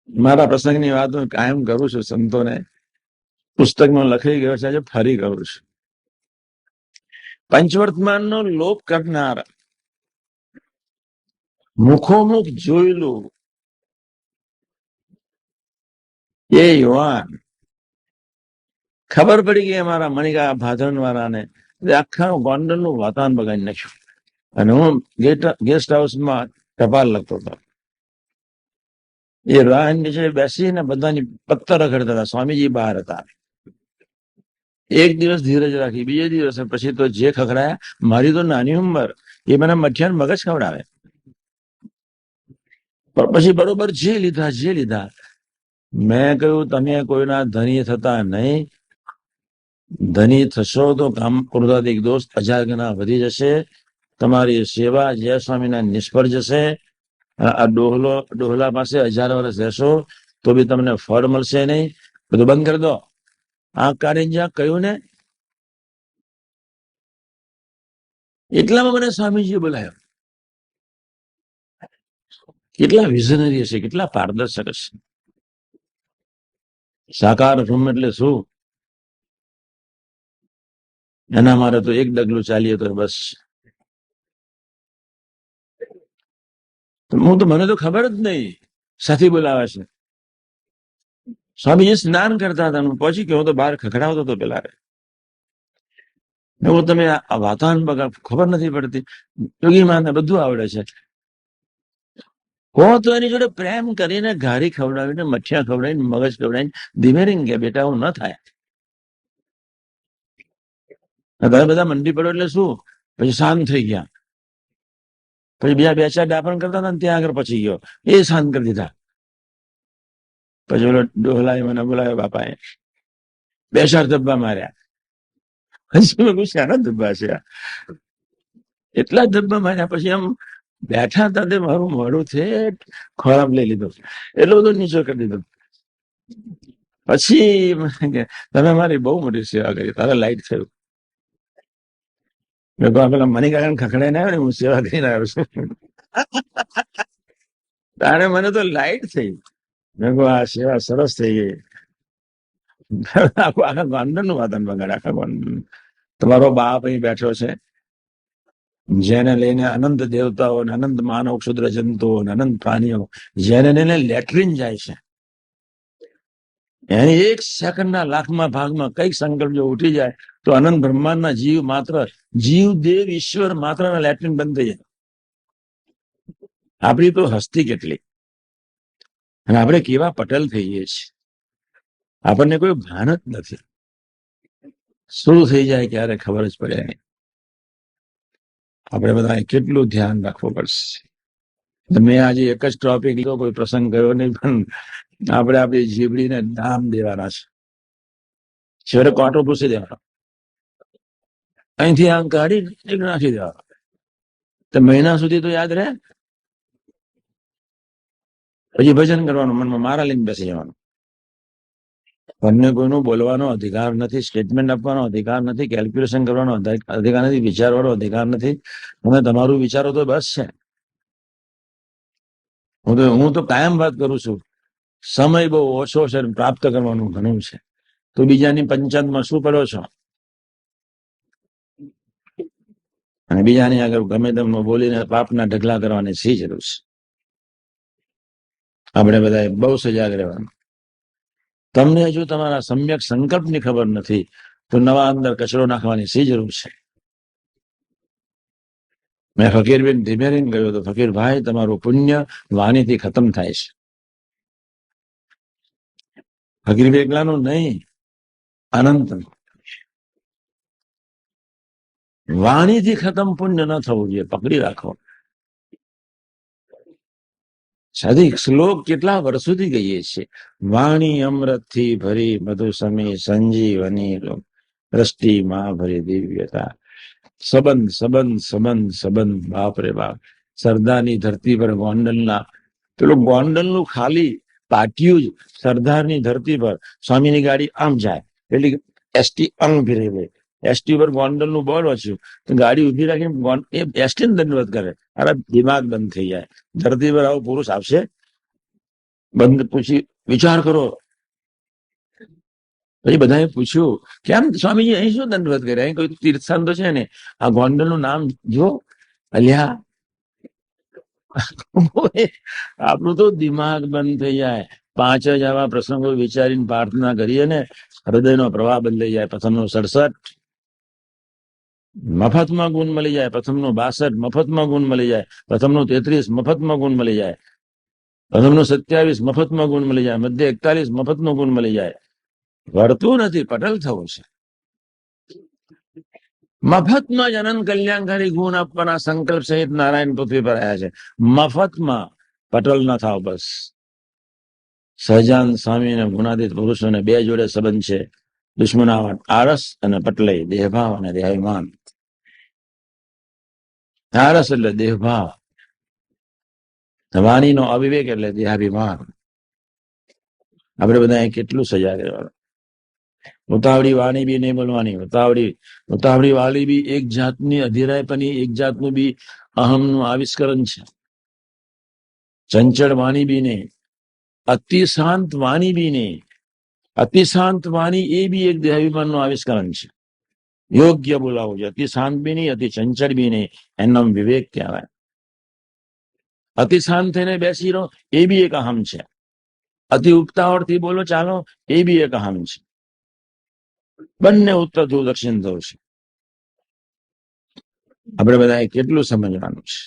મારા પ્રસંગની વાત હું કાયમ કરું છું સંતોને, પુસ્તકમાં લખાઈ ગયો છે, આજે ફરી કરું છું. પંચવર્તમાનનો લોપ કરનાર, મુખોમુખ જોયેલું એ યુવાન, ખબર પડી ગઈ અમારા મણિકા ભાદરણ વાળાને, આખા ગોંડલનું વાતાવરણ બગાડી નાખ્યું. અને હું ગેસ્ટ હાઉસમાં ટપાલ લખતો હતો. એ રાહ નીચે બેસીને બધાની પત્તર રખડતા હતા. સ્વામીજી બહાર હતા. એક દિવસ ધીરજ રાખી, બીજે દિવસે પછી તો જે ખખડાયા. મારી તો નાની ઉંમર, એ મને મઠિયાન મગજ ખવડાવે. પણ પછી બરોબર જે લીધા. મેં કહ્યું, તમે કોઈના ધની થતા નહીં. ધની થશો તો કામ ક્રોધાધિક દોષ 1000 ગણા વધી જશે. તમારી સેવા જય સ્વામીના નિષ્ફળ જશે. આ ડોહલા પાસે 1000 વર્ષ રહેશો તો બી તમને ફળ મળશે નહીં. બધું બંધ કરી દો. આ કાઢીને જ્યાં કહ્યું ને, એટલામાં મને સ્વામીજીએ બોલાયો. કેટલા વિઝનરી હશે, કેટલા પારદર્શક હશે. સાકાર રૂમ એટલે શું? એના મારે તો એક ડગલું ચાલીએ તો બસ. મને તો ખબર જ નહીં સાથી બોલાવે છે. સ્વામીજી સ્નાન કરતા હતા, હું પહોંચી ગયો તો બહાર ખખડાવતો હતો પેલા. તમે આ વાતાવરણ બગાડ, ખબર નથી પડતી. યોગી માને બધું આવડે છે. હો તો એની જોડે પ્રેમ કરીને ઘારી ખવડાવીને, મઠિયા ખવડાવીને, મગજ ખવડાવીને ધીમે રહીને કે બેટા હું ન થાય. તમે બધા મંડી પડો એટલે શું? પછી શાંત થઈ ગયા. પછી બીજા 2-4 ડાપણ કરતા હતા ને ત્યાં આગળ પછી ગયો, એ શાંત કરી દીધા. પછી ઓલો ડોહલાએ મને બોલાવ્યો, બાપાએ 2-4 ધબ્બા માર્યા. હજી મેં શાના ધબ્બા છે? એટલા ધબ્બા માર્યા પછી આમ બેઠા હતા તે મારું મોઢું છે ખોરાબ લઈ લીધો, એટલો બધો નીચો કરી દીધો. પછી તમે મારી બહુ મોટી સેવા કરી, તારે લાઈટ થયું. મેં કહ્યું પેલા મણિકાકાને ખખડાઈને આવ્યો ને, હું સેવા કરીને આવ્યો છું. તારે મને તો લાઈટ થઈ. મેં કહું આ સેવા સરસ થઈ ગઈ. આખા ગોંડલનું વાતાવરણ બગાડે, આખા ગોંડલ. તમારો બાપ અહીં બેઠો છે, જેને લઈને અનંત દેવતાઓ, અનંત માનવ, ક્ષુદ્ર જંતુઓ, અનંત પ્રાણીઓ, જેને લઈને લેટ્રિન જાય છે, એની 1 સેકન્ડના લાખમાં ભાગમાં કઈક સંકલ્પ જો ઉઠી જાય તો અનંત બ્રહ્માંડના જીવ દેવ ઈશ્વર માત્ર લેટ્રિન બંધ થઈ જાય. આપણી તો હસ્તી કેટલી, અને આપણે કેવા પટેલ થઈએ છીએ, આપણને કોઈ ભાન જ નથી. શું થઈ જાય ક્યારે ખબર જ પડે નહીં. આપણે બધા કેટલું ધ્યાન રાખવું પડશે. મેં આજે એક જ ટોપિક લીધો, કોઈ પ્રસંગ કર્યો નહીં, પણ આપણે આપણી જીબડીને દામ દેવાના છે. છેવટે કાંટો પૂછી દેવાનો, અહીંથી આમ કાઢી નાખી દેવાનો. તો મહિના સુધી તો યાદ રહે. પછી ભજન કરવાનું, મનમાં મારા લઈને બેસી જવાનું. તમને કોઈનું બોલવાનો અધિકાર નથી, સ્ટેટમેન્ટ આપવાનો અધિકાર નથી, કેલ્ક્યુલેશન કરવાનો અધિકાર નથી, વિચારવાનો અધિકાર નથી. તમે તમારું વિચારો તો બસ છે. હું તો કાયમ વાત કરું છું, સમય બહુ ઓછો છે, પ્રાપ્ત કરવાનું ઘણું છે. તો બીજાની પંચાયતમાં શું પડો છો? અને બીજાની આગળ ગમે તેમ બોલીને પાપના ઢગલા કરવાની શી જરૂર છે? આપણે બધા બહુ સજાગ રહેવાનું. તમને હજુ તમારા સમ્યક સંકલ્પની ખબર નથી તો નવા અંદર કચરો નાખવાની શી જરૂર છે? મેં ફકીરબેન ધીમેરીન કહ્યું તો, ફકીરભાઈ તમારું પુણ્ય વાણીથી ખતમ થાય છે. ફકીરભાઈ એકલાનું નહીં, અનંત. વાણીથી ખતમ પુણ્ય ન થવું જોઈએ, પકડી રાખો. સાદી શ્લોક કેટલા વર્ષોથી કહીએ છીએ, વાણી અમૃતથી ભરી મધુ સમી સંજીવની દ્રષ્ટિ માં ભરી દિવ્યતા. સંબંધ સંબંધ સંબંધ સંબંધ, બાપ રે બાપ. સરદારની ધરતી પર ગોંડલના પેલું ગોંડલનું ખાલી પાટિયું જ, સરદારની ધરતી પર સ્વામીની ગાડી આમ જાય એટલે એસટી આમ ઉભી રહી ગઈ. એસટી પર ગોંડલનું બોર્ડ વાંચ્યું તો ગાડી ઉભી રાખીને એસટી દંડવત કરે. અરે દિમાગ બંધ થઈ જાય. ધરતી પર આવો પુરુષ આવશે? બંધ પૂછી વિચાર કરો. પછી બધાએ પૂછ્યું કેમ સ્વામીજી અહીં શું દંડવત કરે, અહીં કોઈ તીર્થસ્થાન તો છે ને, આ ગોંડલ નું નામ જો. અલ્યા આપણું તો દિમાગ બંધ થઈ જાય. 5 જ આવા પ્રસંગો વિચારીને પ્રાર્થના કરીએ ને, હૃદયનો પ્રવાહ બદલાઈ જાય. પ્રથમનો 67 મફતમાં ગુણ મળી જાય, પ્રથમનો 62 મફતમાં ગુણ મળી જાય, પ્રથમનો 33 મફતમાં ગુણ મળી જાય, પ્રથમનો 27 મફતમાં ગુણ મળી જાય, મધ્ય 41 મફતનો ગુણ મળી જાય. વર્તું નથી, પટલ થવું છે. મફતમાં જ અનંત કલ્યાણકારી ગુણ આપવાના સંકલ્પ સહિત નારાયણ પૃથ્વી પર આવ્યા છે. મફતમાં પટલ ન થાવ બસ. સહજાનંદ સ્વામી અને ગુણાતીત પુરુષોને 2 જોડે સંબંધ છે, દુશ્મનાવટ આળસ અને પટલય દેહભાવ અને દેહાભિમાન. આળસ એટલે દેહભાવ, વાણીનો અવિવેક એટલે દેહાભિમાન. આપણે બધા કેટલું સજાગ રહેવાનું. ઉતાવળી વાણી બી નહીં બોલવાની. ઉતાવળી વાણી બી એક જાતની અધીરાયપની, એક જાતનું બી અહમનું આવિષ્કરણ છે. ચંચળ વાણી બી નહીં, અતિ શાંત વાણી બી નહીં. અતિ શાંત વાણી એ બી એક દેહાભિમાનનું આવિષ્કરણ છે. યોગ્ય બોલાવું છે. અતિ શાંત બી નહીં, અતિ ચંચળ બી નહીં, એનું નામ વિવેક કહેવાય. અતિ શાંત થઈને બેસી રહો એ બી એક અહમ છે. અતિ ઉતાવળથી બોલો ચાલો એ બી એક અહમ છે. બંને ઉત્તર ધ્રુવ દક્ષિણ ધ્રુવ છે. આપણે બધા કેટલું સમજવાનું છે.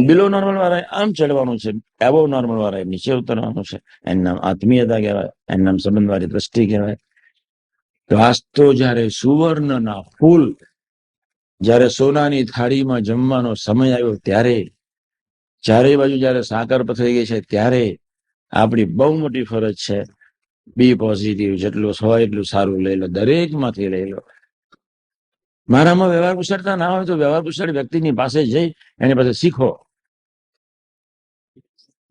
બિલો નોર્મલ વાળા આમ ચડવાનું છે, એવો નોર્મલ વાળા નીચે ઉતરવાનું છે. એનું નામ આત્મીયતા કહેવાય, એનું નામ સંબંધવાળી દ્રષ્ટિ કહેવાય. ઘાસ તો જયારે સુવર્ણના ફૂલ, જયારે સોનાની થાળીમાં જમવાનો સમય આવ્યો ત્યારે, ચારે બાજુ જયારે સાકર પથરાઈ ગઈ છે ત્યારે આપણી બહુ મોટી ફરજ છે. બી પોઝિટિવ, જેટલું હોય એટલું સારું લઈ લો, દરેકમાંથી લઈ લો. મારામાં વ્યવહાર કુશળતા ના હોય તો વ્યવહાર કુશળ વ્યક્તિની પાસે જઈ એની પાસે શીખો.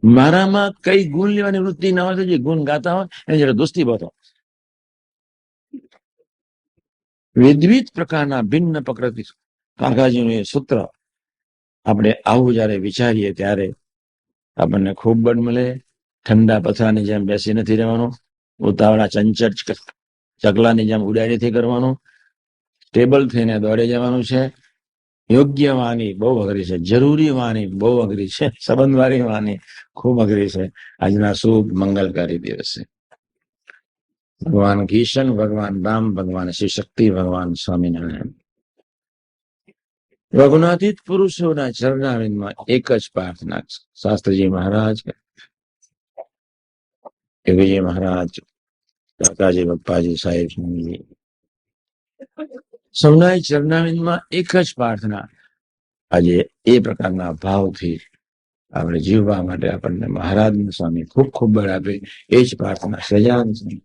મારામાં કઈ ગુણ લેવાની વૃત્તિ ના હોય તો જે ગુણ ગાતા હોય એની જયારે દોસ્તી બધો. વિવિધ પ્રકારના ભિન્ન પ્રકૃતિ કાકાજીનું એ સૂત્ર આપણે આવું જયારે વિચારીએ ત્યારે આપણને ખૂબ બળ મળે. ઠંડા પથરાની જેમ બેસી નથી રહેવાનું, ઉતાવળા ચંચળ ચકલાની જેમ ઉડાઈ નથી કરવાનું, સ્ટેબલ થઈને દોડે જવાનું છે. યોગ્ય વાણી બહુ અઘરી છે, જરૂરી વાણી બહુ અઘરી છે, સંબંધવાળી વાણી ખૂબ અઘરી છે. આજના શુભ મંગલકારી દિવસે ભગવાન કિશન, ભગવાન રામ, ભગવાન શ્રી શક્તિ, ભગવાન સ્વામિનારાયણ રઘુનાથિત પુરુષોના ચરણારવિંદમાં એક જ પ્રાર્થના. શાસ્ત્રીજી મહારાજ, યોગીજી મહારાજ, કાકાજી, પપ્પાજી, સાહેબ, સ્વામીજી, સૌના ચરણારવિંદમાં એક જ પ્રાર્થના. આજે એ પ્રકારના ભાવથી આપણે જીવવા માટે આપણને મહારાજ સ્વામી ખૂબ ખૂબ બળ આપે. એ જ પ્રાર્થના સહજાનંદ સ્વામી